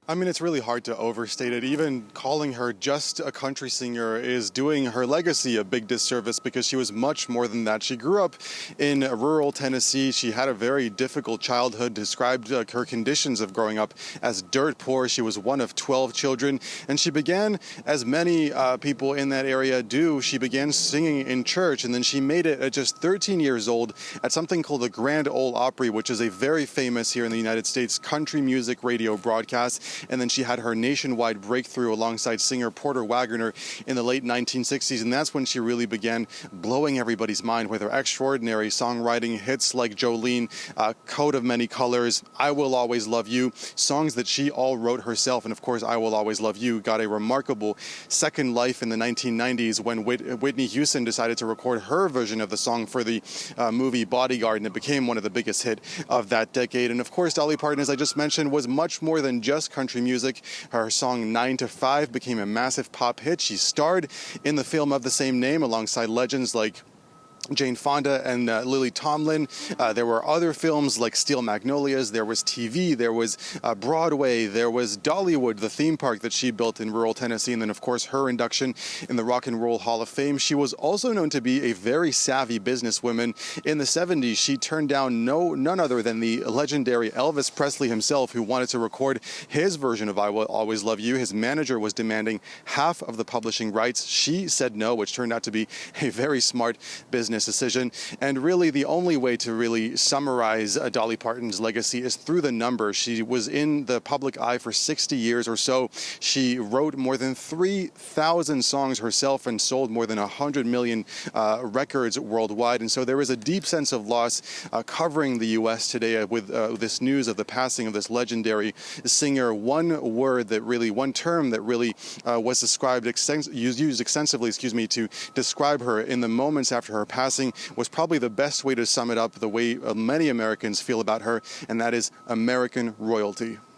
I mean, it's really hard to overstate it. Even calling her just a country singer is doing her legacy a big disservice because she was much more than that. She grew up in rural Tennessee. She had a very difficult childhood, described her conditions of growing up as dirt poor. She was one of 12 children, and she began, as many people in that area do, she began singing in church, and then she made it at just 13 years old at something called the Grand Ole Opry, which is a very famous here in the United States country music radio broadcast. And then she had her nationwide breakthrough alongside singer Porter Wagoner in the late 1960s. And that's when she really began blowing everybody's mind with her extraordinary songwriting hits like Jolene, Coat of Many Colors, I Will Always Love You, songs that she all wrote herself. And of course, I Will Always Love You got a remarkable second life in the 1990s when Whitney Houston decided to record her version of the song for the movie Bodyguard, and it became one of the biggest hits of that decade. And of course, Dolly Parton, as I just mentioned, was much more than just country music. Her song 9 to 5 became a massive pop hit. She starred in the film of the same name alongside legends like Jane Fonda and Lily Tomlin. There were other films like Steel Magnolias. There was TV. There was Broadway. There was Dollywood, the theme park that she built in rural Tennessee. And then, of course, her induction in the Rock and Roll Hall of Fame. She was also known to be a very savvy businesswoman. In the 70s, she turned down none other than the legendary Elvis Presley himself, who wanted to record his version of I Will Always Love You. His manager was demanding half of the publishing rights. She said no, which turned out to be a very smart business decision. And really, the only way to really summarize Dolly Parton's legacy is through the numbers. She was in the public eye for 60 years or so. She wrote more than 3,000 songs herself and sold more than 100 million records worldwide. And so there is a deep sense of loss covering the U.S. today with this news of the passing of this legendary singer. One term that really was used extensively, to describe her in the moments after her passing was probably the best way to sum it up, the way many Americans feel about her, and that is American royalty.